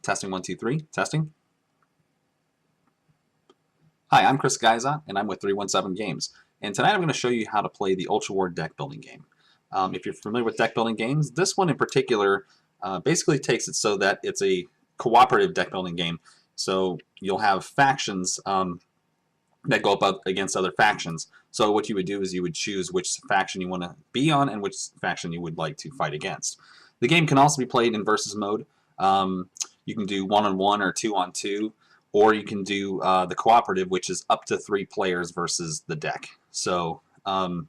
Testing 1 2 3. Testing. Hi, I'm Chris Gaiza, and I'm with 317 Games. And tonight I'm going to show you how to play the Ultra War deck building game. If you're familiar with deck building games, this one in particular basically takes it so that it's a cooperative deck building game. So you'll have factions that go up against other factions. So what you would do is you would choose which faction you want to be on and which faction you would like to fight against. The game can also be played in versus mode. You can do 1-on-1 or 2-on-2, or you can do the cooperative, which is up to 3 players versus the deck. So, and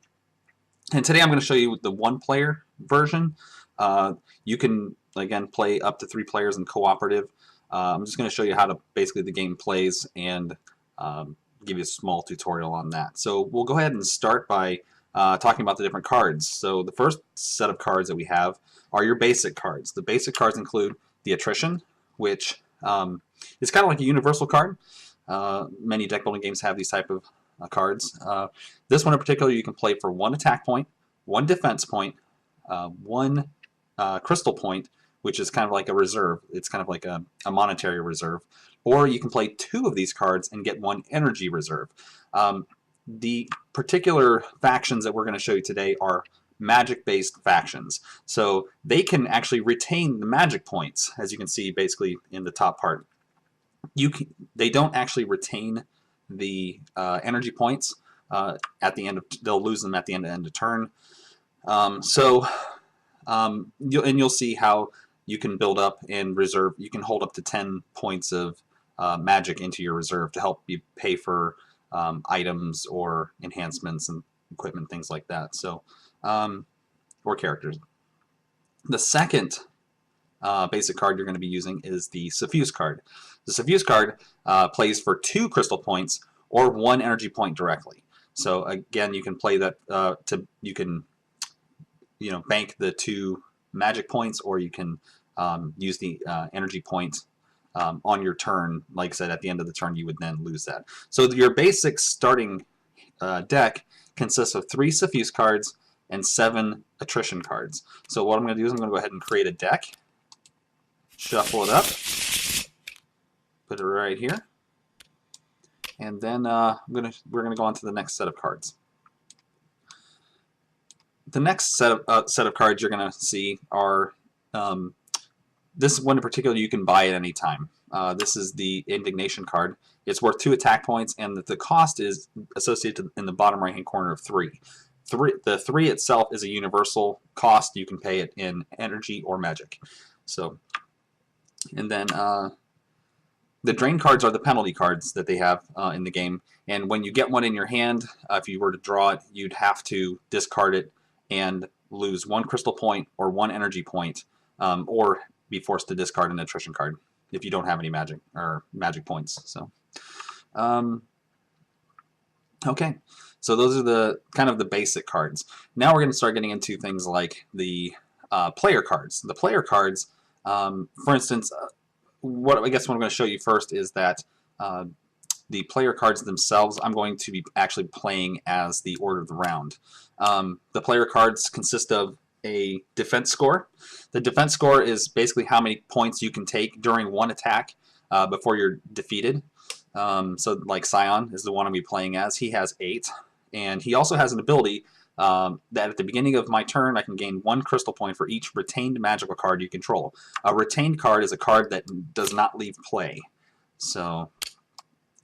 today I'm going to show you the 1-player version. You can, again, play up to 3 players in cooperative. I'm just going to show you how to basically the game plays and give you a small tutorial on that. So we'll go ahead and start by talking about the different cards. So the first set of cards that we have are your basic cards. The basic cards include the Attrition, which is kind of like a universal card. Many deck building games have these type of cards. This one in particular you can play for 1 attack point, 1 defense point, 1 crystal point, which is kind of like a reserve. It's kind of like a monetary reserve. Or you can play 2 of these cards and get 1 energy reserve. The particular factions that we're going to show you today are magic-based factions. So they can actually retain the magic points, as you can see basically in the top part. They don't actually retain the energy points at the end of. They'll lose them at the end of turn. You'll see how you can build up and reserve. You can hold up to 10 points of magic into your reserve to help you pay for items or enhancements and equipment, things like that. So, or characters. The second basic card you're going to be using is the Suffuse card. The Suffuse card plays for 2 crystal points or 1 energy point directly. So again, you can play that you can bank the 2 magic points, or you can use the energy point on your turn. Like I said, at the end of the turn, you would then lose that. So your basic starting deck consists of 3 Suffuse cards and 7 Attrition cards. So what I'm going to do is I'm going to go ahead and create a deck, shuffle it up, put it right here, and then we're going to go on to the next set of cards. The next set of cards you're going to see are this one in particular you can buy at any time. This is the Indignation card. It's worth 2 attack points, and the cost is associated in the bottom right hand corner of 3. The 3 itself is a universal cost. You can pay it in energy or magic. So, and then the drain cards are the penalty cards that they have in the game. And when you get one in your hand, if you were to draw it, you'd have to discard it and lose 1 crystal point or 1 energy point, or be forced to discard an Attrition card if you don't have any magic points. So, okay. So those are the kind of the basic cards. Now we're going to start getting into things like the player cards. The player cards, for instance, what I'm going to show you first is that the player cards themselves, I'm going to be actually playing as the order of the round. The player cards consist of a defense score. The defense score is basically how many points you can take during 1 attack before you're defeated. So like Scion is the one I'll be playing as. He has 8. And he also has an ability that at the beginning of my turn, I can gain 1 crystal point for each retained magical card you control. A retained card is a card that does not leave play. So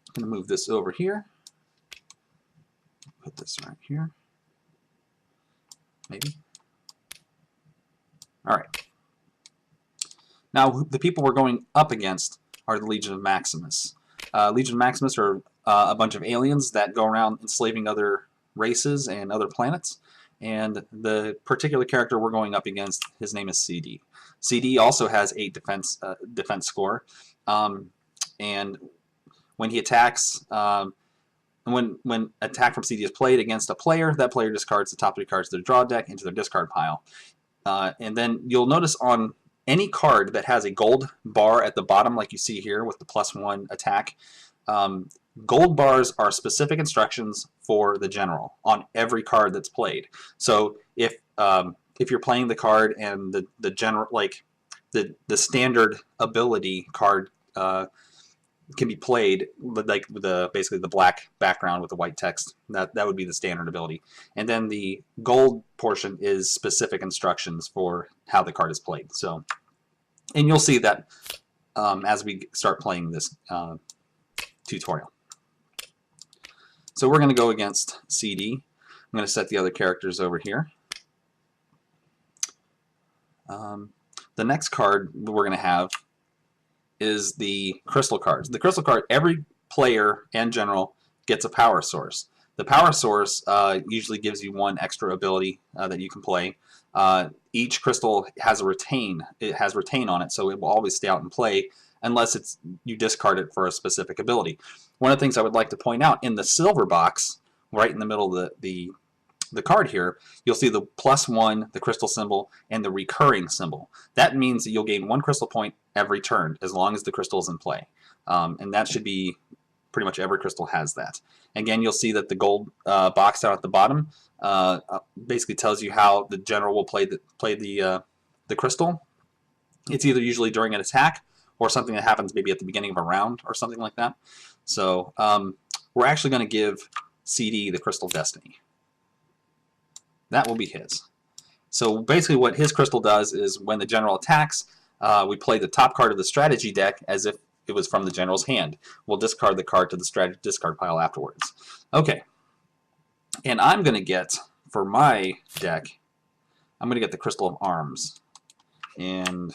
I'm going to move this over here. Put this right here. Maybe. All right. Now, the people we're going up against are the Legion of Maximus. Legion of Maximus are a bunch of aliens that go around enslaving other races and other planets. And the particular character we're going up against, his name is CD. CD also has 8 defense score. And when he attacks, when attack from CD is played against a player, that player discards the top 3 cards of their draw deck into their discard pile. And then you'll notice on any card that has a gold bar at the bottom, like you see here with the +1 attack, gold bars are specific instructions for the general on every card that's played. So if you're playing the card and the general, like the standard ability card can be played like with basically the black background with the white text. That would be the standard ability. And then the gold portion is specific instructions for how the card is played. So, and you'll see that as we start playing this tutorial. So we're going to go against CD. I'm going to set the other characters over here. The next card we're going to have is the crystal cards. The crystal card, every player and general gets a power source. The power source usually gives you one extra ability that you can play. Each crystal has a retain. It has retain on it, so it will always stay out and play unless you discard it for a specific ability. One of the things I would like to point out, in the silver box, right in the middle of the card here, you'll see the +1, the crystal symbol, and the recurring symbol. That means that you'll gain 1 crystal point every turn as long as the crystal is in play. And that should be, pretty much every crystal has that. Again, you'll see that the gold box down at the bottom basically tells you how the general will play the crystal. It's either usually during an attack or something that happens maybe at the beginning of a round or something like that. So we're actually going to give CD the Crystal Destiny. That will be his. So basically what his crystal does is when the general attacks, we play the top card of the strategy deck as if it was from the general's hand. We'll discard the card to the strategy discard pile afterwards. Okay. And I'm going to get, for my deck, I'm going to get the Crystal of Arms. And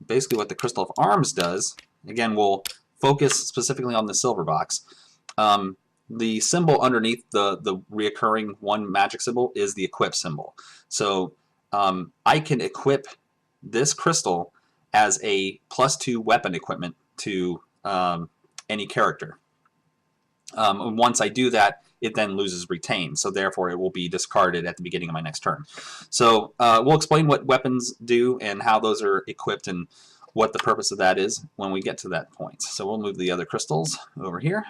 basically what the Crystal of Arms does, again, we'll focus specifically on the silver box. The symbol underneath the reoccurring 1 magic symbol is the equip symbol. So I can equip this crystal as a +2 weapon equipment to any character. Once I do that, it then loses retain, so therefore it will be discarded at the beginning of my next turn. So we'll explain what weapons do and how those are equipped and what the purpose of that is when we get to that point. So we'll move the other crystals over here.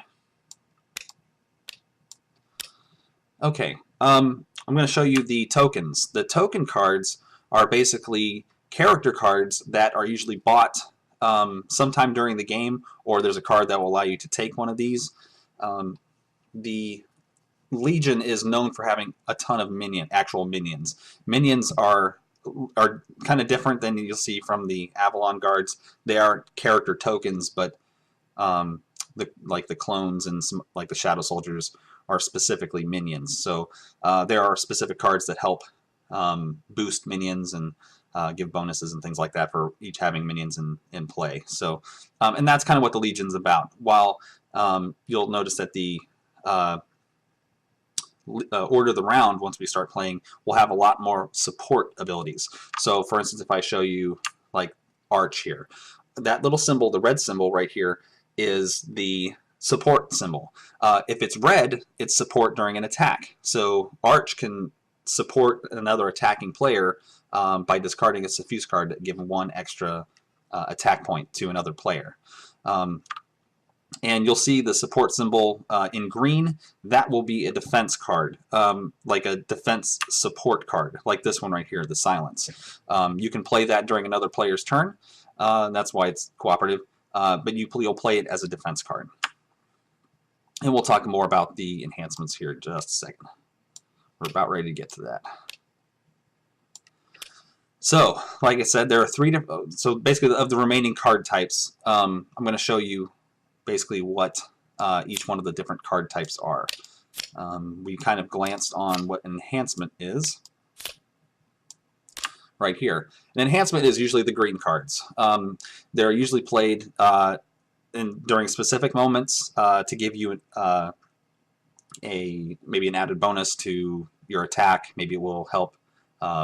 Okay, I'm going to show you the tokens. The token cards are basically character cards that are usually bought sometime during the game, or there's a card that will allow you to take one of these. The Legion is known for having a ton of actual minions. Minions are kind of different than you'll see from the Avalon guards. They are character tokens, but like the clones and like the Shadow Soldiers are specifically minions. So there are specific cards that help boost minions and give bonuses and things like that for each having minions in play. So and that's kind of what the Legion's about. While you'll notice that the order of the round, once we start playing, will have a lot more support abilities. So for instance, if I show you like Arch here, that little symbol, the red symbol right here, is the support symbol. If it's red, it's support during an attack. So Arch can support another attacking player by discarding a suffuse card to give 1 extra attack point to another player. And you'll see the support symbol in green. That will be a defense card, like a defense support card, like this one right here, the Silence. You can play that during another player's turn. That's why it's cooperative. But you'll play it as a defense card. And we'll talk more about the enhancements here in just a second. We're about ready to get to that. So, like I said, there are 3 different. So basically, of the remaining card types, I'm going to show you basically what each one of the different card types are. We kind of glanced on what enhancement is right here. An enhancement is usually the green cards. They're usually played during specific moments to give you maybe an added bonus to your attack. Maybe it will help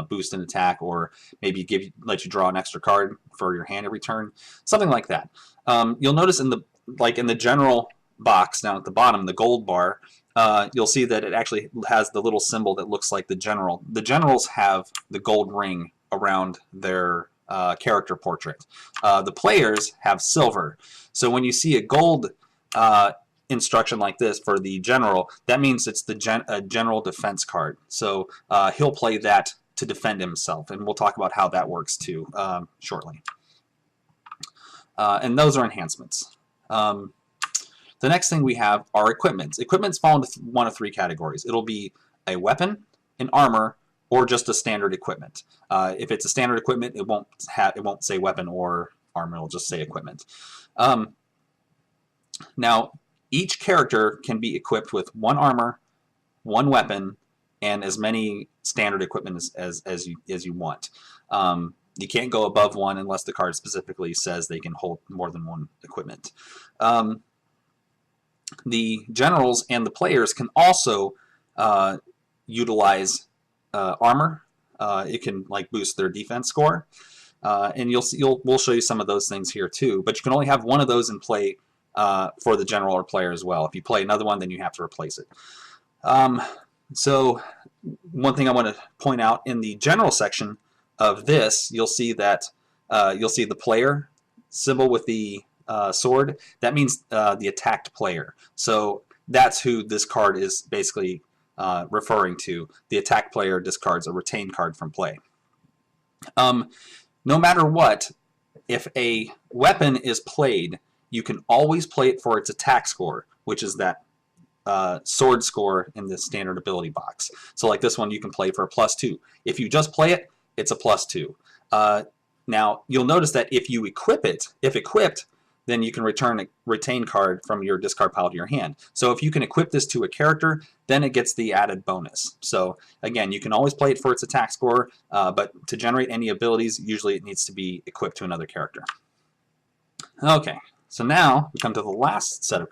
boost an attack, or maybe let you draw an extra card for your hand every turn, something like that. You'll notice in the general box down at the bottom, the gold bar, you'll see that it actually has the little symbol that looks like the general. The generals have the gold ring around their character portrait. The players have silver. So when you see a gold instruction like this for the general, that means it's a general defense card. So he'll play that to defend himself, and we'll talk about how that works too shortly. And those are enhancements. The next thing we have are equipments. Equipments fall into one of three categories. It'll be a weapon, an armor, or just a standard equipment. If it's a standard equipment, it won't say weapon or armor. It'll just say equipment. Now, each character can be equipped with one armor, one weapon, and as many standard equipment as you want. You can't go above one unless the card specifically says they can hold more than one equipment. The generals and the players can also utilize armor. It can like boost their defense score, and we'll show you some of those things here too. But you can only have one of those in play for the general or player as well. If you play another one, then you have to replace it. So one thing I want to point out in the general section of this, you'll see that you'll see the player symbol with the sword. That means the attacked player. So that's who this card is basically referring to. The attacked player discards a retained card from play. No matter what, if a weapon is played, you can always play it for its attack score, which is that sword score in the standard ability box. So like this one, you can play for a +2. If you just play it, it's a +2. Now, you'll notice that if you equip it, if equipped, then you can return a retained card from your discard pile to your hand. So if you can equip this to a character, then it gets the added bonus. So again, you can always play it for its attack score, but to generate any abilities, usually it needs to be equipped to another character. Okay, so now we come to the last set of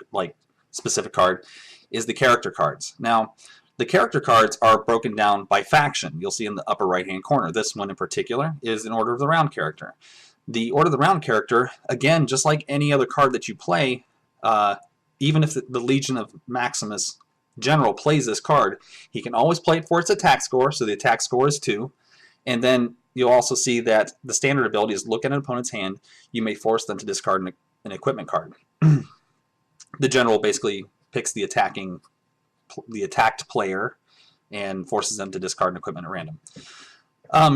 specific card, is the character cards. Now, the character cards are broken down by faction. You'll see in the upper right-hand corner. This one in particular is an Order of the Round character. The Order of the Round character, again, just like any other card that you play, even if the Legion of Maximus general plays this card, he can always play it for its attack score, so the attack score is 2. And then you'll also see that the standard ability is look at an opponent's hand. You may force them to discard an equipment card. The general basically picks the attacked player and forces them to discard an equipment at random.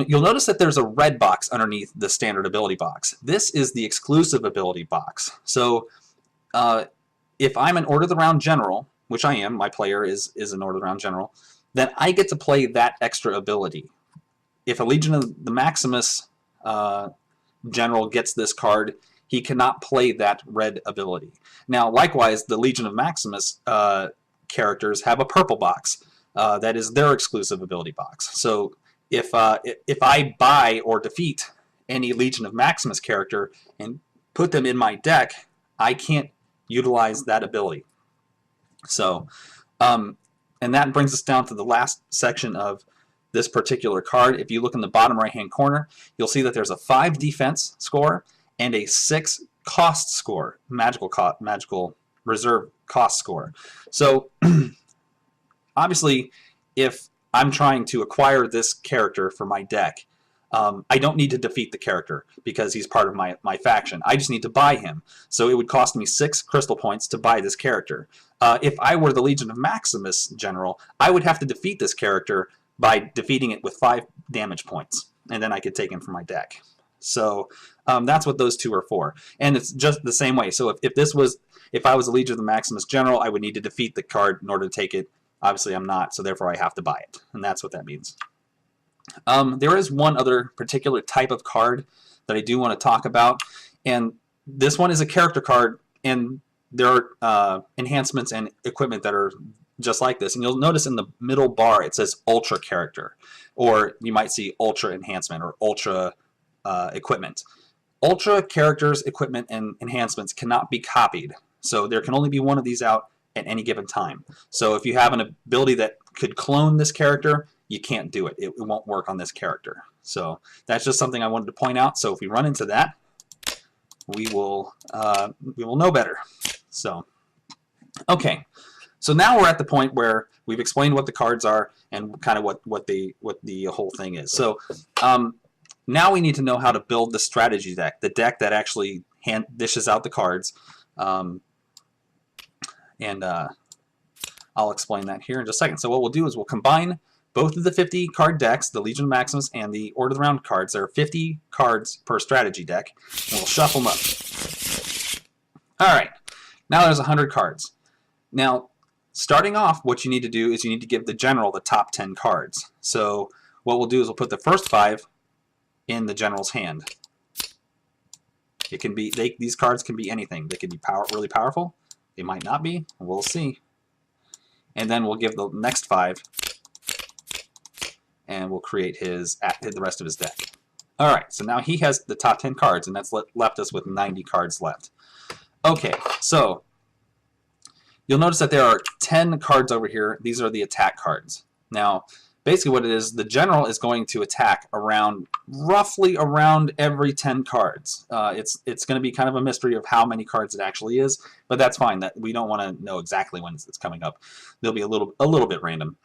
You'll notice that there's a red box underneath the standard ability box. This is the exclusive ability box. So if I'm an Order of the Round general, which I am, my player is an Order of the Round general, then I get to play that extra ability. If a Legion of the Maximus general gets this card, he cannot play that red ability. Now, likewise, the Legion of Maximus characters have a purple box. That is their exclusive ability box. So if I buy or defeat any Legion of Maximus character and put them in my deck, I can't utilize that ability. So, and that brings us down to the last section of this particular card. If you look in the bottom right-hand corner, you'll see that there's a 5 defense score and a 6 cost score, magical reserve cost score. So, obviously, if I'm trying to acquire this character for my deck, I don't need to defeat the character because he's part of my faction. I just need to buy him. So it would cost me 6 crystal points to buy this character. If I were the Legion of Maximus general, I would have to defeat this character by defeating it with 5 damage points, and then I could take him from my deck. So that's what those two are for. And it's just the same way. So if I was a Legion of the Maximus general, I would need to defeat the card in order to take it. Obviously, I'm not, so therefore I have to buy it. And that's what that means. There is one other particular type of card that I do want to talk about. And this one is a character card, and there are enhancements and equipment that are just like this. And you'll notice in the middle bar it says Ultra Character. Or you might see Ultra Enhancement or Ultra Equipment. Ultra Characters, Equipment, and Enhancements cannot be copied. So there can only be one of these out at any given time. So if you have an ability that could clone this character, you can't do it. It won't work on this character. So that's just something I wanted to point out. So if we run into that, we will know better. So, okay. So now we're at the point where we've explained what the cards are and kind of what the whole thing is. So now we need to know how to build the strategy deck, the deck that actually dishes out the cards. And I'll explain that here in just a second. So what we'll do is we'll combine both of the 50 card decks, the Legion of Maximus and the Order of the Round cards, there are 50 cards per strategy deck, and we'll shuffle them up. Alright, now there's 100 cards. Now, starting off, what you need to do is you need to give the general the top 10 cards. So what we'll do is we'll put the first 5 in the general's hand. It can be these cards can be anything. They can be really powerful. They might not be. We'll see. And then we'll give the next 5, and we'll create the rest of his deck. All right. So now he has the top 10 cards, and that's left us with 90 cards left. Okay. So you'll notice that there are 10 cards over here. These are the attack cards. Now, basically what it is, the general is going to attack roughly around every 10 cards. It's going to be kind of a mystery of how many cards it actually is, but that's fine. That we don't want to know exactly when it's coming up. They'll be a little bit random.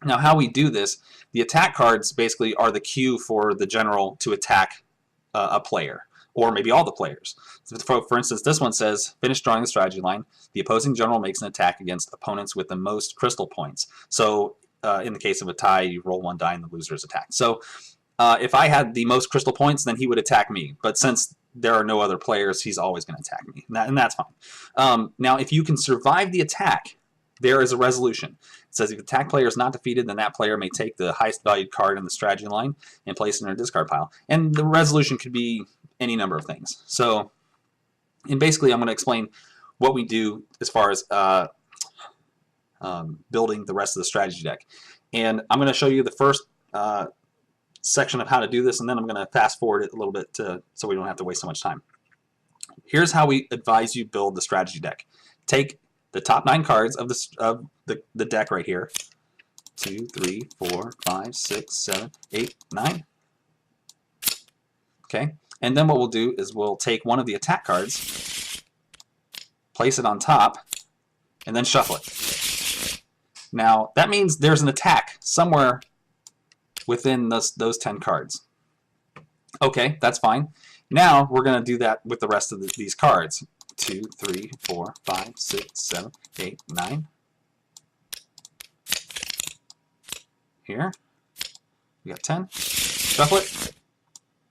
Now, how we do this, the attack cards basically are the cue for the general to attack a player, or maybe all the players. So for instance, this one says, finish drawing the strategy line. The opposing general makes an attack against opponents with the most crystal points. So in the case of a tie, you roll 1 die and the loser is attacked. So if I had the most crystal points, then he would attack me. But since there are no other players, he's always going to attack me. And that's fine. Now, if you can survive the attack, there is a resolution. It says if the attack player is not defeated, then that player may take the highest valued card in the strategy line and place it in their discard pile. And the resolution could be any number of things. So, and basically, I'm going to explain what we do as far as building the rest of the strategy deck. And I'm going to show you the first section of how to do this, and then I'm going to fast forward it a little bit so we don't have to waste so much time. Here's how we advise you build the strategy deck. Take the top 9 cards of the deck right here. 2, 3, 4, 5, 6, 7, 8, 9. Okay, and then what we'll do is we'll take one of the attack cards, place it on top, and then shuffle it. Now, that means there's an attack somewhere within those 10 cards. Okay, that's fine. Now, we're going to do that with the rest of these cards. 2, 3, 4, 5, 6, 7, 8, 9. Here. We got 10. Shuffle it.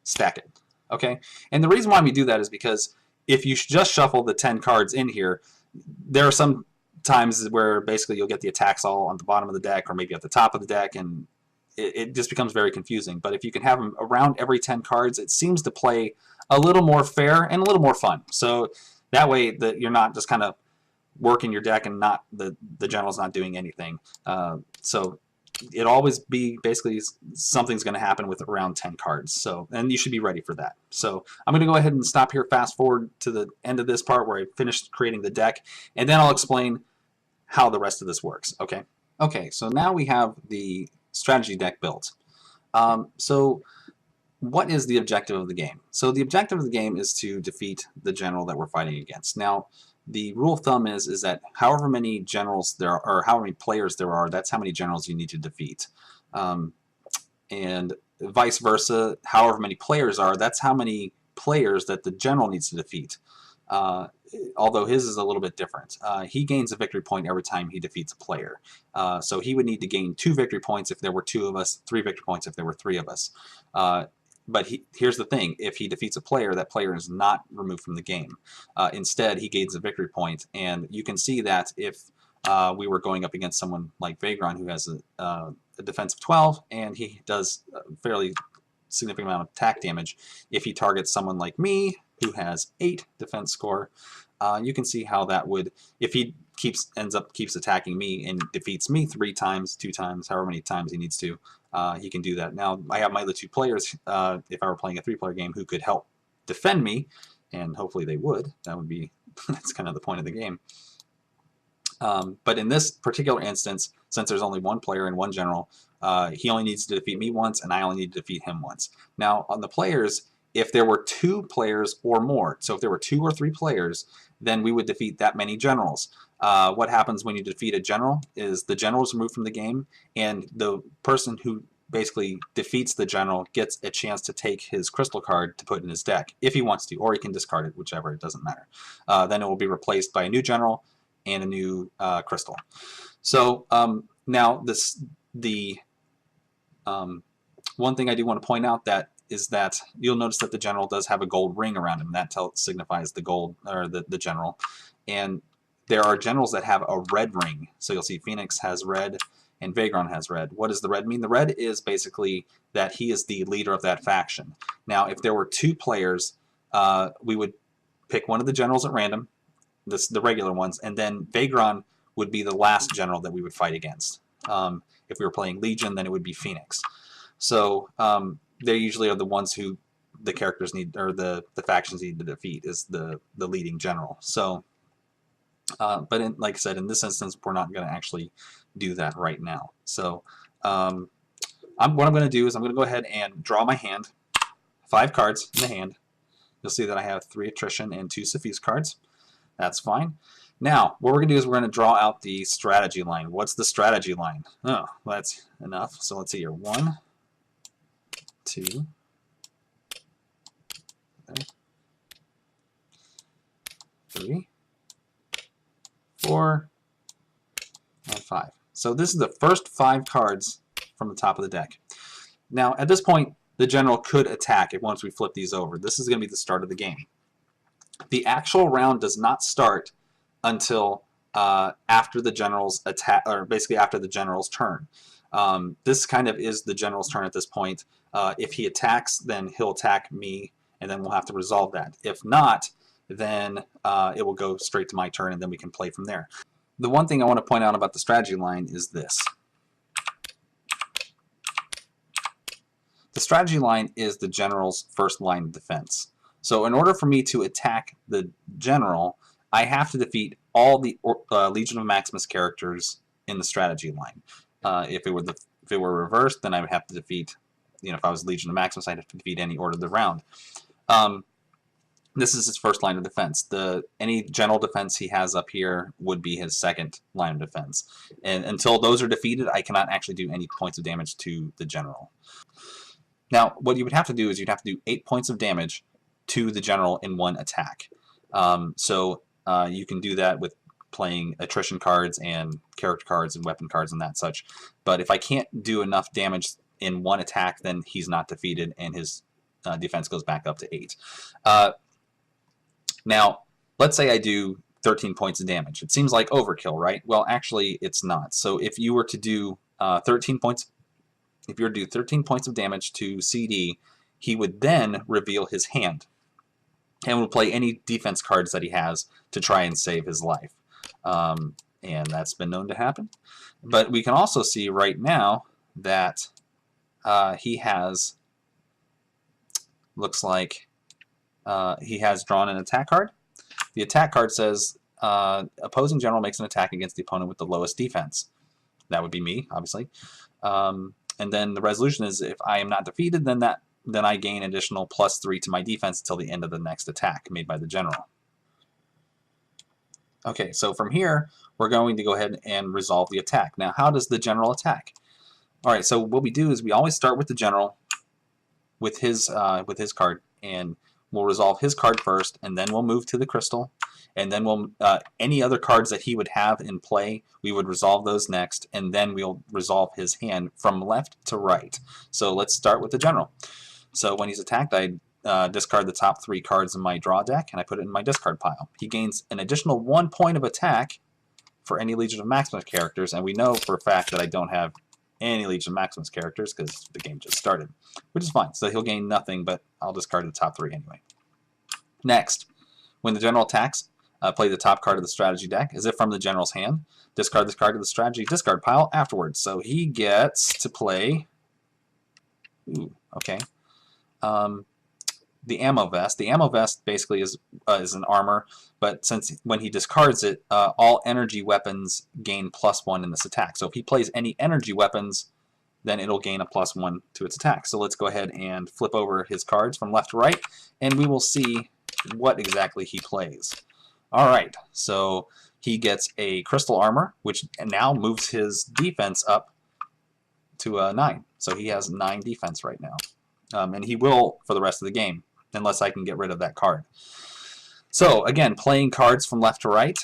Stack it. Okay? And the reason why we do that is because if you just shuffle the 10 cards in here, there are some times where basically you'll get the attacks all on the bottom of the deck or maybe at the top of the deck, and it just becomes very confusing. But if you can have them around every 10 cards, it seems to play a little more fair and a little more fun. So that way that you're not just kind of working your deck and not the general's not doing anything. So it always be basically something's going to happen with around 10 cards. So, and you should be ready for that. So I'm going to go ahead and stop here, fast forward to the end of this part where I finished creating the deck, and then I'll explain how the rest of this works. Okay. Okay. So now we have the strategy deck built. So what is the objective of the game? So the objective of the game is to defeat the general that we're fighting against. Now, the rule of thumb is that however many generals there are, or how many players there are, that's how many generals you need to defeat. And vice versa, however many players are, that's how many players that the general needs to defeat. Although his is a little bit different. He gains a victory point every time he defeats a player. So he would need to gain 2 victory points if there were 2 of us, 3 victory points if there were 3 of us. But here's the thing, if he defeats a player, that player is not removed from the game. Instead, he gains a victory point, and you can see that if we were going up against someone like Vagron, who has a defense of 12, and he does a fairly significant amount of attack damage. If he targets someone like me, who has 8 defense score, you can see how that would, if he keeps attacking me and defeats me 3 times, 2 times, however many times he needs to, he can do that. Now, I have my other 2 players, if I were playing a 3-player game, who could help defend me, and hopefully they would. That would be, that's kind of the point of the game. But in this particular instance, since there's only 1 player and 1 general, he only needs to defeat me once, and I only need to defeat him once. Now, on the players, if there were 2 players or more, so if there were 2 or 3 players, then we would defeat that many generals. What happens when you defeat a general is the general is removed from the game, and the person who basically defeats the general gets a chance to take his crystal card to put in his deck, if he wants to, or he can discard it, whichever, it doesn't matter. Then it will be replaced by a new general and a new crystal. So now the One thing I do want to point out that is that you'll notice that the general does have a gold ring around him. That signifies the gold, or the general. And there are generals that have a red ring. So you'll see Phoenix has red and Vagron has red. What does the red mean? The red is basically that he is the leader of that faction. Now, if there were 2 players, we would pick one of the generals at random, the regular ones, and then Vagron would be the last general that we would fight against. If we were playing Legion, then it would be Phoenix. So they usually are the ones who the characters need, or the factions need to defeat, is the leading general. So, but like I said, in this instance, we're not going to actually do that right now. So what I'm going to do is I'm going to go ahead and draw my hand, 5 cards in the hand. You'll see that I have 3 attrition and 2 suffuse cards. That's fine. Now, what we're going to do is we're going to draw out the strategy line. What's the strategy line? Oh, well, that's enough. So let's see here. 1, 2, 3, 4, and 5. So this is the first 5 cards from the top of the deck. Now, at this point, the general could attack it once we flip these over. This is going to be the start of the game. The actual round does not start until after the general's attack, or basically after the general's turn. This kind of is the general's turn at this point. If he attacks, then he'll attack me, and then we'll have to resolve that. If not, then it will go straight to my turn, and then we can play from there. The one thing I want to point out about the strategy line is this. The strategy line is the general's first line of defense. So in order for me to attack the general, I have to defeat all the Legion of Maximus characters in the strategy line. If it were reversed, then I would have to defeat, if I was Legion of Maximus, I'd have to defeat any order of the round. This is his first line of defense. Any general defense he has up here would be his second line of defense. And until those are defeated, I cannot actually do any points of damage to the general. Now, what you would have to do is you'd have to do 8 points of damage to the general in one attack. You can do that with playing attrition cards and character cards and weapon cards and that such. But if I can't do enough damage in one attack, then he's not defeated and his defense goes back up to 8. Now, let's say I do 13 points of damage. It seems like overkill, right? Well, actually, it's not. So if you were to do 13 points of damage to CD, he would then reveal his hand and will play any defense cards that he has to try and save his life. And that's been known to happen. But we can also see right now that he has, looks like he has drawn an attack card. The attack card says, opposing general makes an attack against the opponent with the lowest defense. That would be me, obviously. And then the resolution is, if I am not defeated, then I gain additional +3 to my defense until the end of the next attack made by the general. Okay, so from here, we're going to go ahead and resolve the attack. Now, how does the general attack? All right, so what we do is we always start with the general with his card, and we'll resolve his card first, and then we'll move to the crystal, and then we'll any other cards that he would have in play, we would resolve those next, and then we'll resolve his hand from left to right. So let's start with the general. So when he's attacked, I discard the top 3 cards in my draw deck, and I put it in my discard pile. He gains an additional 1 point of attack for any Legion of Maximus characters, and we know for a fact that I don't have any Legion of Maximus characters because the game just started, which is fine. So he'll gain nothing, but I'll discard the top 3 anyway. Next, when the general attacks, play the top card of the strategy deck as if from the general's hand. Discard this card to the strategy discard pile afterwards. So he gets to play, the ammo vest. The ammo vest basically is an armor, but since when he discards it, all energy weapons gain +1 in this attack. So if he plays any energy weapons, then it'll gain a +1 to its attack. So let's go ahead and flip over his cards from left to right, and we will see what exactly he plays. All right, so he gets a crystal armor, which now moves his defense up to 9. So he has 9 defense right now, and he will for the rest of the game, unless I can get rid of that card. So again, playing cards from left to right,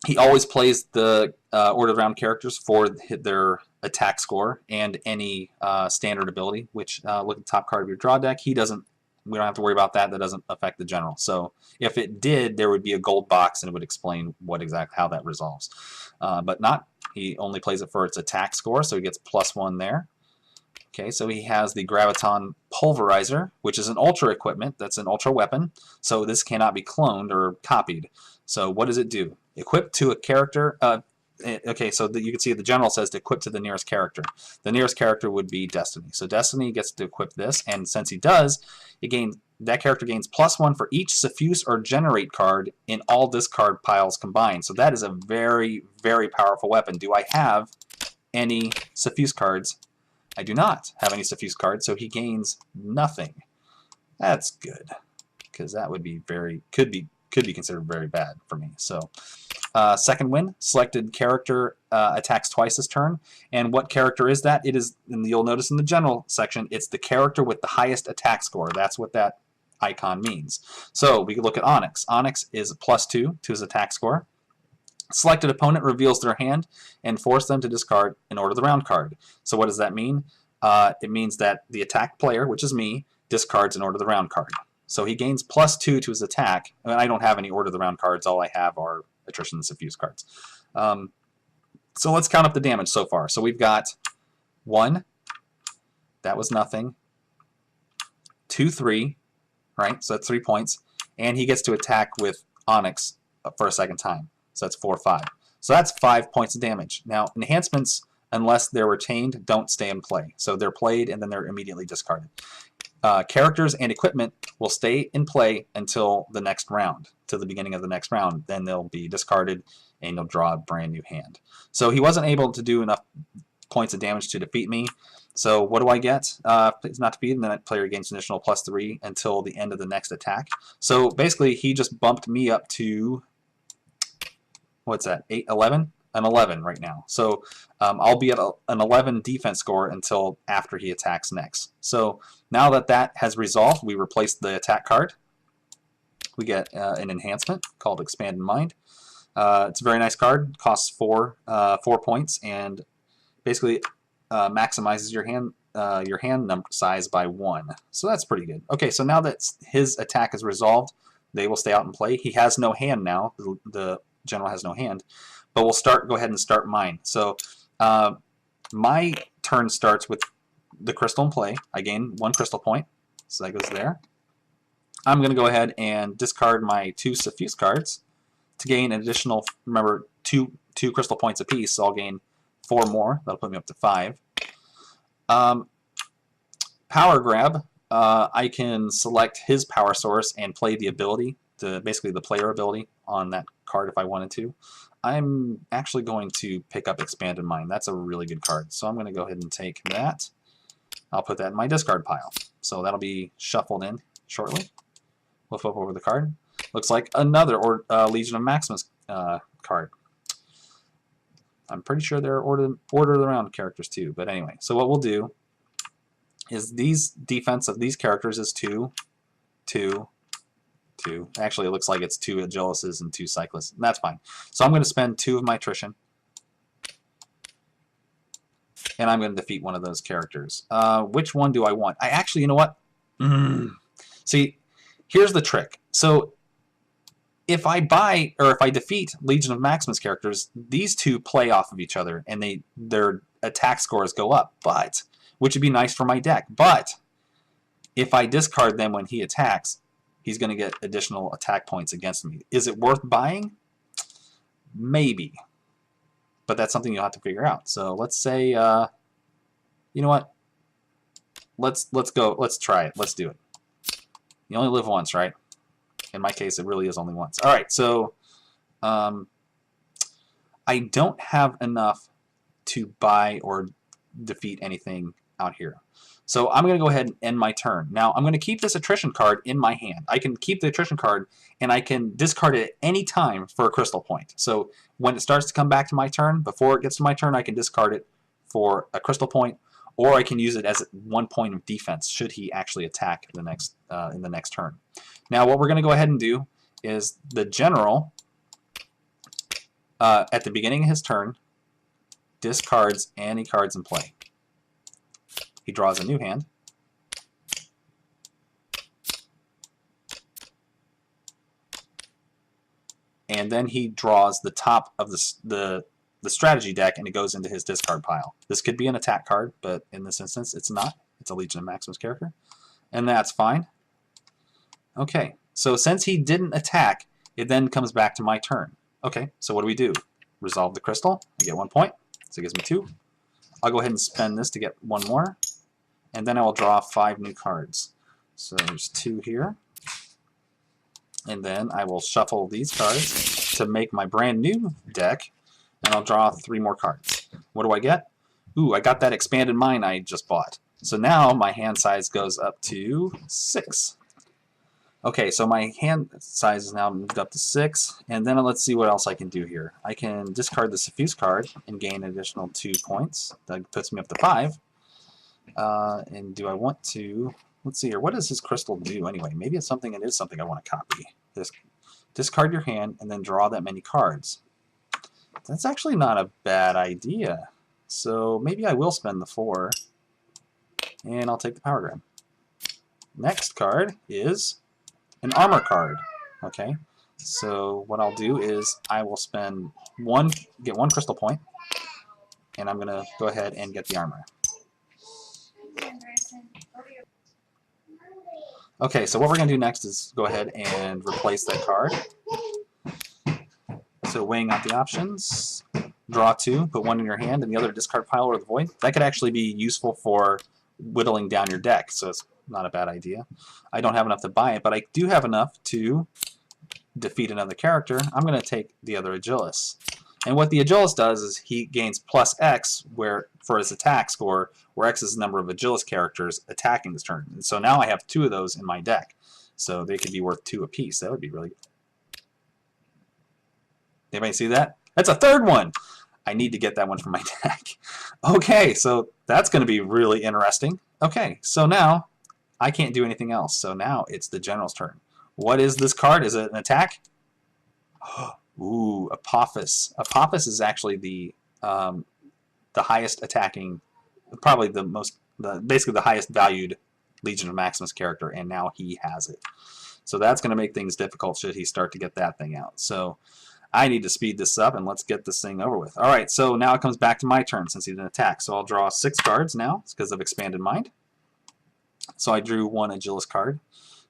he always plays the order of round characters for their attack score and any standard ability, which look at the top card of your draw deck. He doesn't. We don't have to worry about that. That doesn't affect the general. So if it did, there would be a gold box and it would explain how that resolves. But not. He only plays it for its attack score, so he gets +1 there. Okay, so he has the Graviton Pulverizer, which is an ultra equipment. That's an ultra weapon. So this cannot be cloned or copied. So what does it do? Equipped to a character. Okay, so you can see the general says to equip to the nearest character. The nearest character would be Destiny. So Destiny gets to equip this, and since he does, that character gains +1 for each suffuse or generate card in all discard piles combined. So that is a very, very powerful weapon. Do I have any suffuse cards? I do not have any suffuse cards, so he gains nothing. That's good, because that would be could be considered very bad for me. So second win, selected character attacks twice this turn. And what character is that? It is, and you'll notice in the general section, it's the character with the highest attack score. That's what that icon means. So we can look at Onyx. Onyx is +2 to his attack score. Selected opponent reveals their hand and force them to discard an Order of the Round card. So what does that mean? It means that the attack player, which is me, discards an Order of the Round card. So he gains +2 to his attack. I mean, I don't have any Order of the Round cards. All I have are Attrition and Suffuse cards. So let's count up the damage so far. So we've got 1. That was nothing. 2, 3. Right? So that's 3 points. And he gets to attack with Onyx for a second time. So that's 4, 5. So that's 5 points of damage. Now, enhancements, unless they're retained, don't stay in play. So they're played and then they're immediately discarded. Characters and equipment will stay in play until the next round, to the beginning of the next round. Then they'll be discarded and you'll draw a brand new hand. So he wasn't able to do enough points of damage to defeat me. So what do I get? It's not defeated, and then that player gains an additional +3 until the end of the next attack. So basically, he just bumped me up to, what's that, 8, 11? An 11 right now. So I'll be at an 11 defense score until after he attacks next. So now that that has resolved, we replace the attack card. We get an enhancement called Expanded Mind. It's a very nice card. Costs 4 points and basically maximizes your hand number size by 1. So that's pretty good. Okay, so now that his attack is resolved, they will stay out and play. He has no hand now. The general has no hand. But we'll go ahead and start mine. So my turn starts with the crystal in play. I gain 1 crystal point, so that goes there. I'm going to go ahead and discard my 2 suffuse cards to gain an additional, remember, two crystal points apiece, so I'll gain 4 more. That'll put me up to 5. Power grab. I can select his power source and play the ability, basically the player ability on that card if I wanted to. I'm actually going to pick up Expanded Mind. That's a really good card. So I'm going to go ahead and take that. I'll put that in my discard pile. So that'll be shuffled in shortly. We'll flip over the card. Looks like another Legion of Maximus card. I'm pretty sure there are Order of the Round characters too. But anyway, so what we'll do is these defense of these characters is 2, 2, 2. Actually, it looks like it's 2 Agilises and 2 Cyclists. That's fine. So I'm going to spend 2 of my attrition. And I'm going to defeat one of those characters. Which one do I want? I actually, you know what? See, here's the trick. So if I defeat Legion of Maximus characters, these 2 play off of each other and their attack scores go up, which would be nice for my deck. But if I discard them when he attacks, he's going to get additional attack points against me. Is it worth buying? Maybe. But that's something you'll have to figure out. So let's say, you know what? Let's go. Let's try it. Let's do it. You only live once, right? In my case, it really is only once. All right, so I don't have enough to buy or defeat anything out here. So I'm going to go ahead and end my turn. Now, I'm going to keep this attrition card in my hand. I can keep the attrition card, and I can discard it at any time for a crystal point. So when it starts to come back to my turn, before it gets to my turn, I can discard it for a crystal point, or I can use it as 1 point of defense should he actually attack in the next turn. Now, what we're going to go ahead and do is the general, at the beginning of his turn, discards any cards in play. He draws a new hand. And then he draws the top of the strategy deck, and it goes into his discard pile. This could be an attack card, but in this instance, it's not. It's a Legion of Maximus character, and that's fine. Okay, so since he didn't attack, it then comes back to my turn. Okay, so what do? Resolve the crystal. I get 1 point, so it gives me 2. I'll go ahead and spend this to get 1 more, and then I will draw 5 new cards. So there's 2 here. And then I will shuffle these cards to make my brand new deck, and I'll draw 3 more cards. What do I get? Ooh, I got that expanded mine I just bought. So now my hand size goes up to 6. Okay, so my hand size is now moved up to 6, and then let's see what else I can do here. I can discard the Suffuse card and gain an additional 2 points. That puts me up to 5. And do I want to... Let's see here. What does his crystal do anyway? Maybe it's something. It is something I want to copy. Just discard your hand and then draw that many cards. That's actually not a bad idea. So maybe I will spend the 4, and I'll take the Power Gem. Next card is an armor card. Okay. So what I'll do is I will spend get 1 crystal point, and I'm gonna go ahead and get the armor. Okay, so what we're going to do next is go ahead and replace that card. So weighing out the options, draw 2, put 1 in your hand and the other discard pile or the void. That could actually be useful for whittling down your deck, so it's not a bad idea. I don't have enough to buy it, but I do have enough to defeat another character. I'm going to take the other Agilis. And what the Agilis does is he gains plus X for his attack score, where X is the number of Agilis characters attacking this turn. And so now I have 2 of those in my deck. So they could be worth 2 apiece. That would be really good. Anybody see that? That's a 3rd one! I need to get that one from my deck. Okay, so that's going to be really interesting. Okay, so now I can't do anything else. So now it's the General's turn. What is this card? Is it an attack? Ooh, Apophis. Apophis is actually the highest attacking, probably basically the highest valued Legion of Maximus character, and now he has it. So that's going to make things difficult should he start to get that thing out. So I need to speed this up, and let's get this thing over with. All right, so now it comes back to my turn since he didn't attack. So I'll draw 6 cards now. It's because of Expanded Mind. So I drew 1 Agilis card.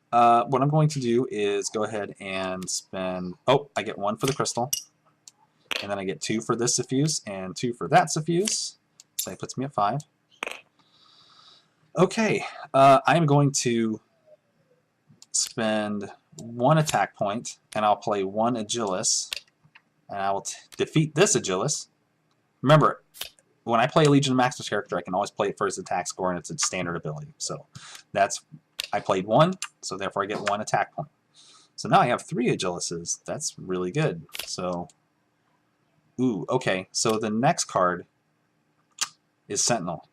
What I'm going to do is go ahead and spend... Oh, I get 1 for the crystal. And then I get 2 for this Suffuse and 2 for that Suffuse. So that puts me at 5. Okay, I'm going to spend 1 attack point, and I'll play 1 Agilis, and I will defeat this Agilis. Remember, when I play a Legion of Maximus character, I can always play it for his attack score, and it's a standard ability. So that's... I played 1, so therefore I get 1 attack point. So now I have 3 Agilises. That's really good. So, ooh, okay. So the next card is Sentinel.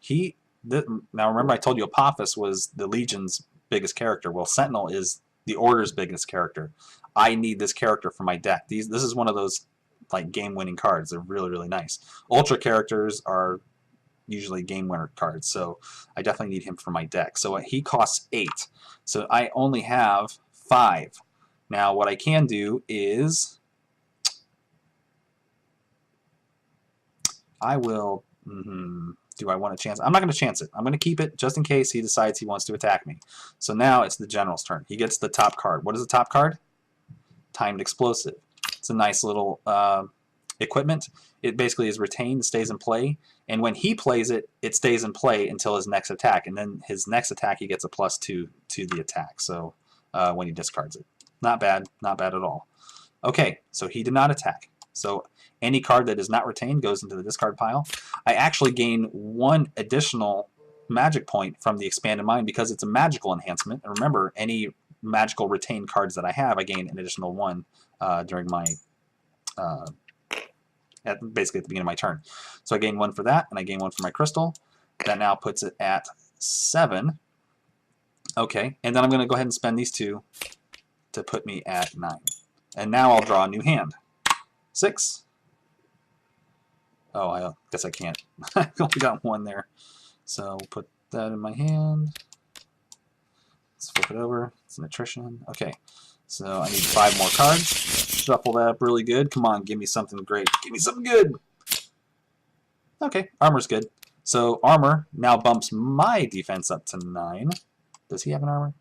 Now remember I told you Apophis was the Legion's biggest character. Well, Sentinel is the Order's biggest character. I need this character for my deck. This is one of those like game-winning cards. They're really, really nice. Ultra characters are usually game winner cards, so I definitely need him for my deck. So he costs 8, so I only have 5. Now what I can do is I will do I want to chance? I'm not going to chance it. I'm going to keep it just in case he decides he wants to attack me. So now it's the General's turn. He gets the top card. What is the top card? Timed Explosive. It's a nice little equipment. It basically is retained, stays in play, and when he plays it, it stays in play until his next attack, and then his next attack he gets a +2 to the attack, so when he discards it. Not bad, not bad at all. Okay, so he did not attack. So any card that is not retained goes into the discard pile. I actually gain 1 additional magic point from the Expanded Mind because it's a magical enhancement, and remember, any magical retained cards that I have, I gain an additional 1 during my basically at the beginning of my turn. So I gain 1 for that, and I gain 1 for my crystal. That now puts it at 7. Okay, and then I'm going to go ahead and spend these 2 to put me at 9. And now I'll draw a new hand. 6. Oh, I guess I can't. I only got one there. So we'll put that in my hand. Let's flip it over. It's an attrition. Okay. So I need 5 more cards. Shuffle that up really good. Come on, give me something great. Give me something good. Okay, armor's good. So armor now bumps my defense up to 9. Does he have an armor?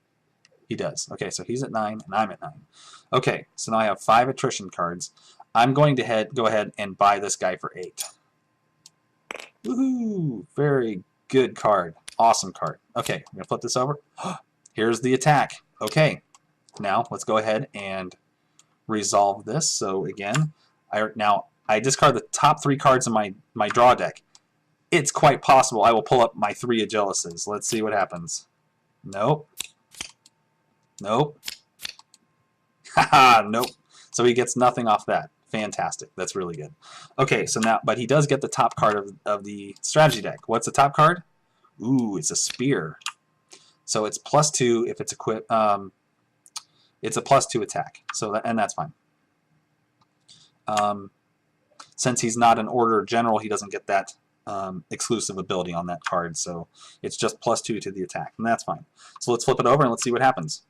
He does. Okay, so he's at 9 and I'm at 9. Okay, so now I have 5 attrition cards. I'm going to go ahead and buy this guy for 8. Woohoo! Very good card. Awesome card. Okay, I'm going to flip this over. Here's the attack. Okay, now let's go ahead and resolve this. So again, I discard the top 3 cards in my draw deck. It's quite possible I will pull up my 3 Agilises. Let's see what happens. Nope. Nope. Haha, nope. So he gets nothing off that. Fantastic. That's really good. Okay, so now, but he does get the top card of the strategy deck. What's the top card? Ooh, it's a spear. So it's +2 if it's equipped. It's a +2 attack. So and that's fine. Since he's not an order general, he doesn't get that exclusive ability on that card. So it's just +2 to the attack, and that's fine. So let's flip it over and let's see what happens.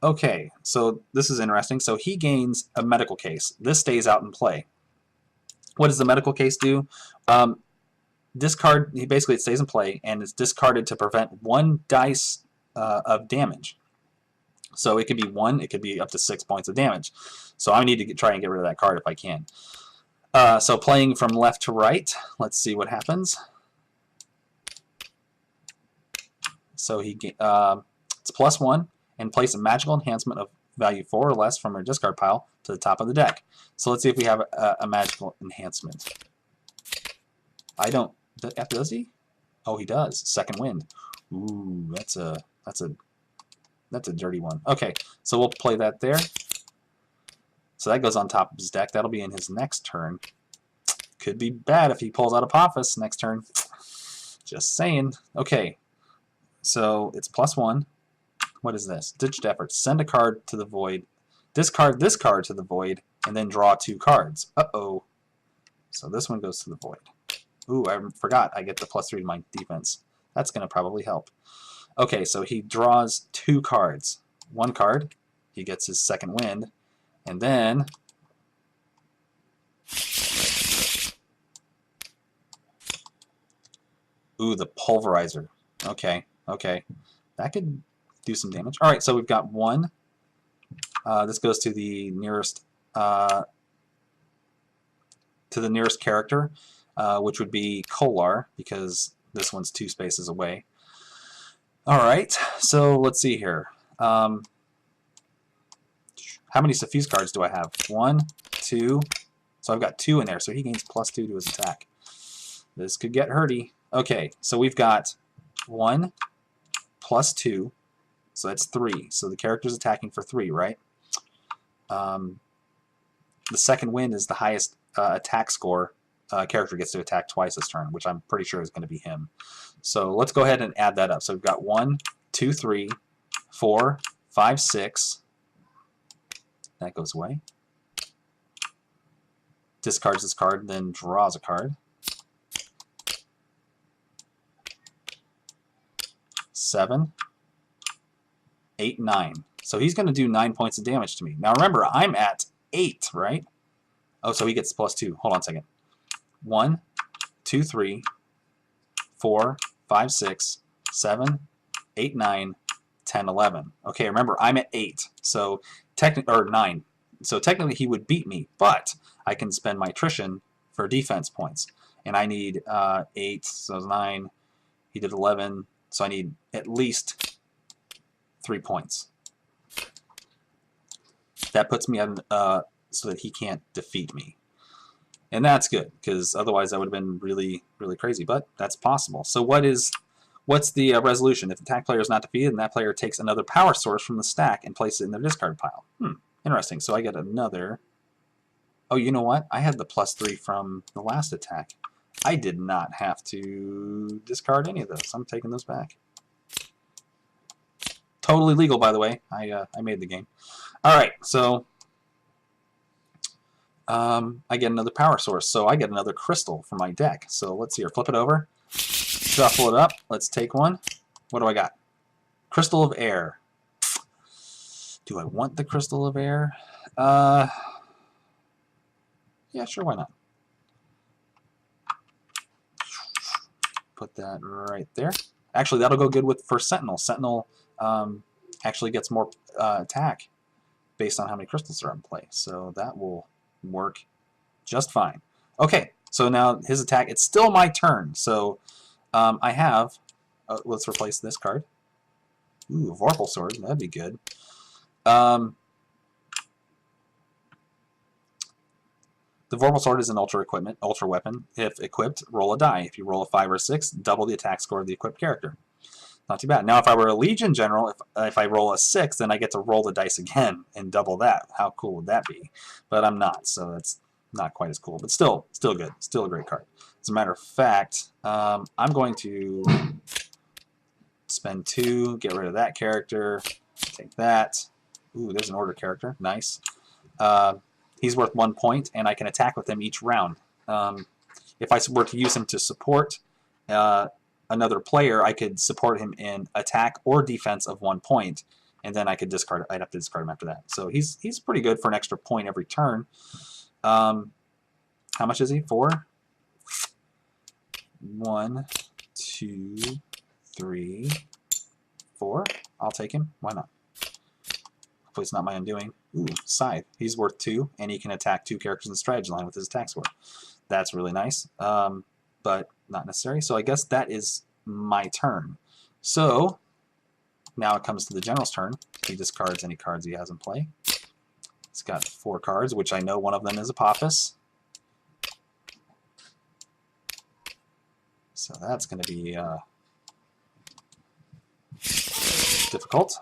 Okay, so this is interesting. So he gains a medical case. This stays out in play. What does the medical case do? Discard. Basically, it stays in play and is discarded to prevent 1 dice of damage. So it could be 1. It could be up to 6 points of damage. So I need to try and get rid of that card if I can. So playing from left to right. Let's see what happens. So it's +1. And place a magical enhancement of value 4 or less from our discard pile to the top of the deck. So let's see if we have a magical enhancement. I don't. Does he? Oh, he does. Second wind. Ooh, that's a dirty one. Okay, so we'll play that there. So that goes on top of his deck. That'll be in his next turn. Could be bad if he pulls out Apophis next turn. Just saying. Okay, so it's +1. What is this? Ditched effort. Send a card to the void. Discard this card to the void, and then draw 2 cards. Uh-oh. So this one goes to the void. Ooh, I forgot I get the +3 to my defense. That's going to probably help. Okay, so he draws 2 cards. 1 card, he gets his second wind, and then ooh, the pulverizer. Okay, okay. That could do some damage. All right, so we've got 1. This goes to the nearest character, which would be Kolar, because this one's 2 spaces away. All right, so let's see here. How many Suffuse cards do I have? 1, 2. So I've got 2 in there, so he gains +2 to his attack. This could get hurty. Okay, so we've got 1 +2. So that's 3. So the character's attacking for 3, right? The second wind is the highest attack score. Character gets to attack twice this turn, which I'm pretty sure is going to be him. So let's go ahead and add that up. So we've got 1, 2, 3, 4, 5, 6. That goes away. Discards this card, then draws a card. 7, 8, 9. So he's going to do 9 points of damage to me. Now remember, I'm at 8, right? Oh, so he gets +2. Hold on a second. 1, 2, 3, 4, 5, 6, 7, 8, 9, 10, 11. Okay, remember, I'm at 8. So or 9. So technically he would beat me, but I can spend my attrition for defense points. And I need 8, so 9. He did 11, so I need at least 3 points. That puts me on so that he can't defeat me. And that's good, because otherwise that would have been really, really crazy. But that's possible. So what's the resolution? If the attack player is not defeated, then that player takes another power source from the stack and places it in their discard pile. Interesting. So I get another. Oh, you know what? I had the +3 from the last attack. I did not have to discard any of those. I'm taking those back. Totally legal, by the way. I made the game. All right, so I get another power source, so I get another crystal for my deck. So let's see here, flip it over, shuffle it up, let's take one. What do I got? Crystal of Air. Do I want the Crystal of Air? Yeah, sure, why not? Put that right there. Actually, that'll go good with for Sentinel. Sentinel actually gets more attack based on how many crystals are in play, so that will work just fine. Okay, so now his attack, it's still my turn, so I have, let's replace this card. Ooh, Vorpal Sword, that'd be good. The Vorpal Sword is an ultra weapon. If equipped, roll a die. If you roll a 5 or 6, double the attack score of the equipped character. Not too bad. Now, if I were a Legion General, if I roll a 6, then I get to roll the dice again and double that. How cool would that be? But I'm not, so that's not quite as cool. But still good. Still a great card. As a matter of fact, I'm going to spend 2, get rid of that character, take that. Ooh, there's an order character. Nice. He's worth 1 point, and I can attack with him each round. If I were to use him to support another player, I could support him in attack or defense of 1 point, and then I could discard. I'd have to discard him after that. So he's pretty good for an extra point every turn. How much is he? 4. 1, 2, 3, 4. I'll take him. Why not? Hopefully it's not my undoing. Ooh, Scythe. He's worth 2, and he can attack 2 characters in the strategy line with his attack score. That's really nice, but not necessary. So I guess that is my turn. So now it comes to the general's turn. He discards any cards he has in play. He's got 4 cards, which I know one of them is Apophis. So that's going to be difficult.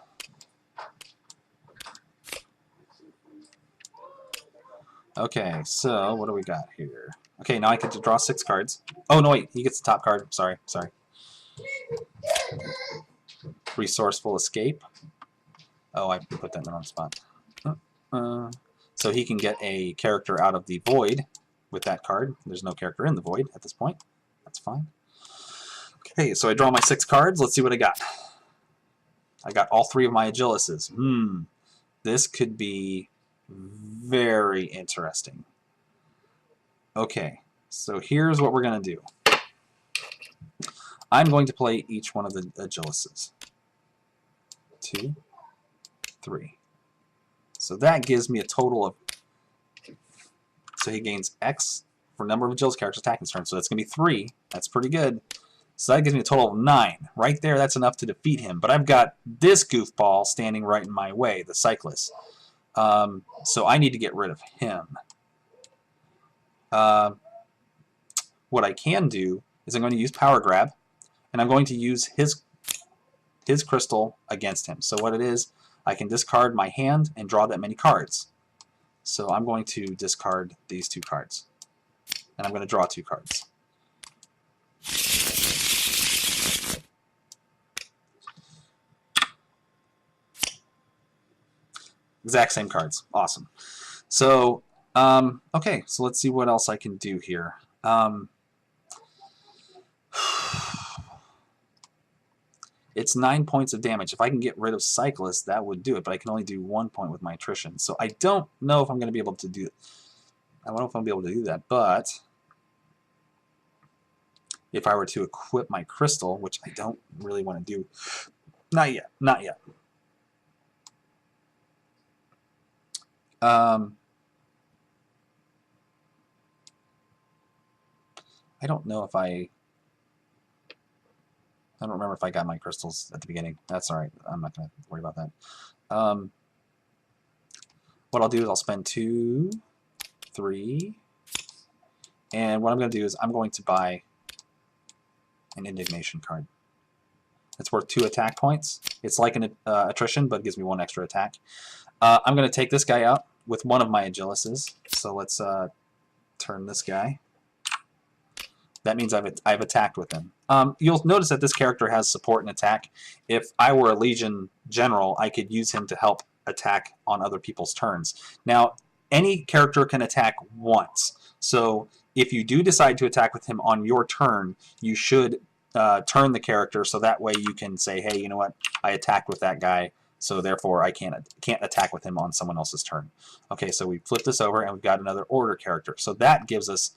Okay, so what do we got here? Okay, now I get to draw 6 cards. Oh, no, wait, he gets the top card. Sorry. Resourceful Escape. Oh, I put that in the wrong spot. So he can get a character out of the void with that card. There's no character in the void at this point. That's fine. Okay, so I draw my 6 cards. Let's see what I got. I got all 3 of my Agilises. This could be very interesting. Okay, so here's what we're going to do. I'm going to play each one of the Agilises. 2, 3. So that gives me a total of... So he gains X for number of Agilis characters attacking his turn. So that's going to be 3. That's pretty good. So that gives me a total of 9. Right there, that's enough to defeat him. But I've got this goofball standing right in my way, the Cyclist. So I need to get rid of him. What I can do is I'm going to use Power Grab, and I'm going to use his crystal against him. So what it is, I can discard my hand and draw that many cards. So I'm going to discard these 2 cards, and I'm going to draw 2 cards. Exact same cards. Awesome. So, okay, so let's see what else I can do here. It's 9 points of damage. If I can get rid of Cyclist, that would do it, but I can only do 1 point with my attrition. So I don't know if I'm going to be able to do it. I don't know if I'm going to be able to do that, but if I were to equip my crystal, which I don't really want to do, not yet. I don't know if I don't remember if I got my crystals at the beginning. That's alright. I'm not going to worry about that. What I'll do is I'll spend 2, 3, and what I'm going to do is I'm going to buy an Indignation card. It's worth 2 attack points. It's like an attrition, but it gives me 1 extra attack. I'm going to take this guy out with one of my Agilises. So let's turn this guy. That means I've attacked with him. You'll notice that this character has support and attack. If I were a Legion General, I could use him to help attack on other people's turns. Now, any character can attack once. So if you do decide to attack with him on your turn, you should turn the character so that way you can say, hey, you know what? I attacked with that guy, so therefore I can't attack with him on someone else's turn. Okay, so we flip this over and we've got another order character. So that gives us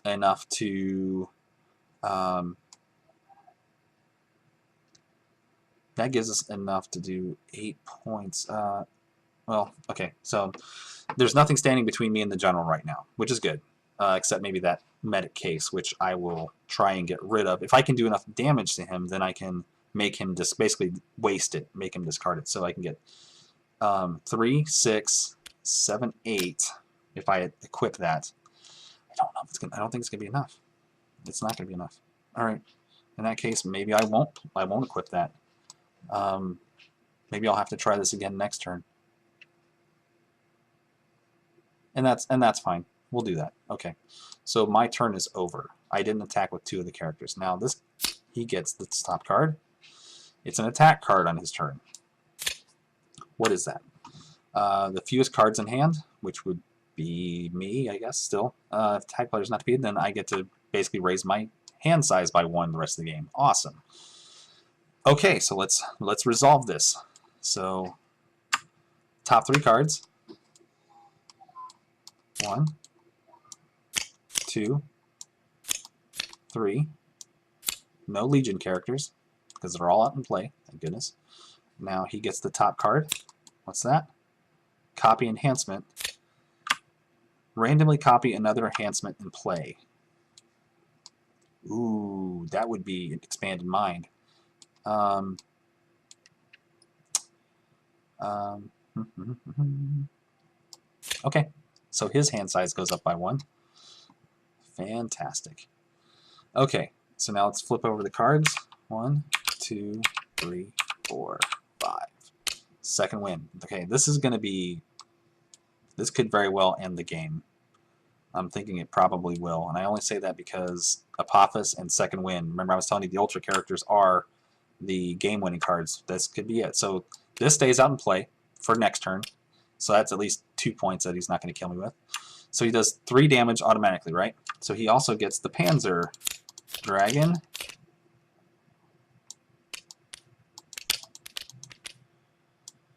enough to do 8 points. Well, okay, so there's nothing standing between me and the general right now, which is good, except maybe that medic case, which I will try and get rid of. If I can do enough damage to him, then I can make him just basically waste it, make him discard it. So I can get 3, 6, 7, 8 if I equip that. I don't know if it's gonna. I don't think it's gonna be enough. It's not gonna be enough. All right. In that case, maybe I won't equip that. Maybe I'll have to try this again next turn. And that's fine. We'll do that. Okay. So my turn is over. I didn't attack with 2 of the characters. Now he gets the top card. It's an attack card on his turn. What is that? The fewest cards in hand, which would be me, I guess, still. If attack player is not defeated, then I get to basically raise my hand size by 1 the rest of the game. Awesome. Okay, so let's resolve this. So top 3 cards. 1, 2, 3. No Legion characters, because they're all out in play, thank goodness. Now he gets the top card. What's that? Copy enhancement. Randomly copy another enhancement in play. Ooh, that would be an expanded mind. Okay, so his hand size goes up by 1. Fantastic. Okay, so now let's flip over the cards. 1, 2, 3, 4, 5. Second win. Okay, this could very well end the game. I'm thinking it probably will, and I only say that because Apophis and Second Win. Remember I was telling you the Ultra characters are the game-winning cards. This could be it. So this stays out in play for next turn. So that's at least 2 points that he's not going to kill me with. So he does 3 damage automatically, right? So he also gets the Panzer Dragon.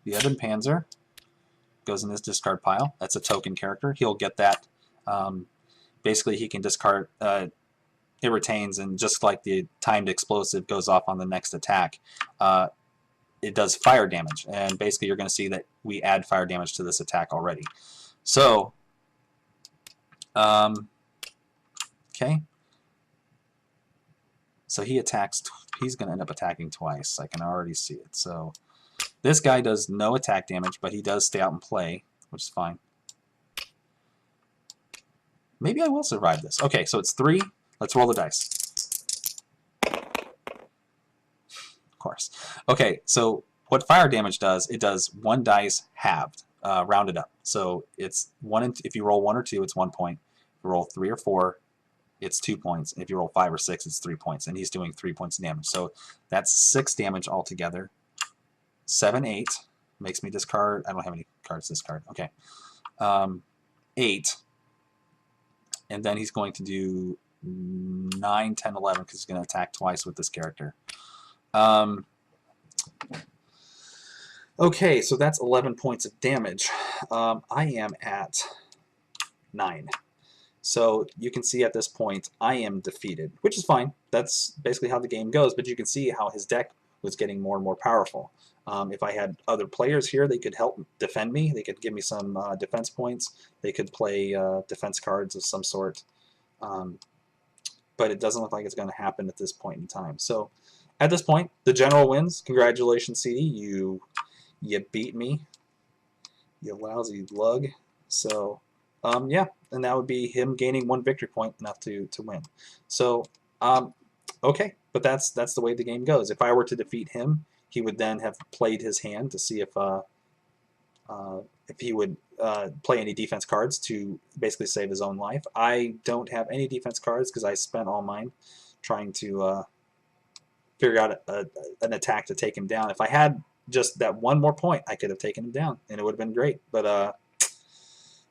The Ebon Panzer goes in his discard pile. That's a token character. He'll get that. Basically, he can discard. It retains, and just like the timed explosive goes off on the next attack, it does fire damage. And basically, you're going to see that we add fire damage to this attack already. So, okay. So he attacks. He's going to end up attacking twice. I can already see it. So this guy does no attack damage, but he does stay out and play, which is fine. Maybe I will survive this. Okay, so it's 3. Let's roll the dice. Of course. Okay, so what fire damage does, it does 1 dice halved, rounded up. So it's 1. If you roll 1 or 2, it's 1 point. If you roll 3 or 4, it's 2 points. And if you roll 5 or 6, it's 3 points. And he's doing 3 points of damage. So that's 6 damage altogether. 7, 8 makes me discard. I don't have any cards discard. Okay. 8. And then he's going to do 9, 10, 11 because he's going to attack twice with this character. Okay, so that's 11 points of damage. I am at 9. So you can see at this point I am defeated, which is fine. That's basically how the game goes, but you can see how his deck was getting more and more powerful. If I had other players here, they could help defend me. They could give me some defense points. They could play defense cards of some sort. But it doesn't look like it's going to happen at this point in time. So at this point, the general wins. Congratulations, CD. You beat me, you lousy lug. So yeah, and that would be him gaining 1 victory point, enough to win. So okay, but that's the way the game goes. If I were to defeat him, he would then have played his hand to see if he would play any defense cards to basically save his own life. I don't have any defense cards because I spent all mine trying to figure out an attack to take him down. If I had just that 1 more point, I could have taken him down, and it would have been great. But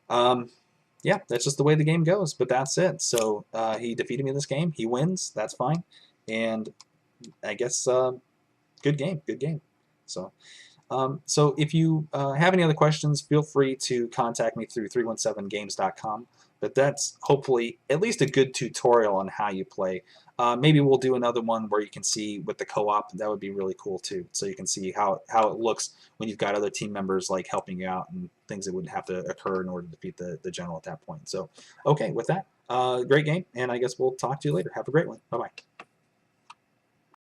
Yeah, that's just the way the game goes. But that's it. So he defeated me in this game. He wins. That's fine. And I guess good game. Good game. So. So if you have any other questions, feel free to contact me through 317games.com. But that's hopefully at least a good tutorial on how you play. Maybe we'll do another one where you can see with the co-op. That would be really cool too. So you can see how it looks when you've got other team members like helping you out and things that wouldn't have to occur in order to defeat the general at that point. So okay, with that, great game, and I guess we'll talk to you later. Have a great one. Bye bye.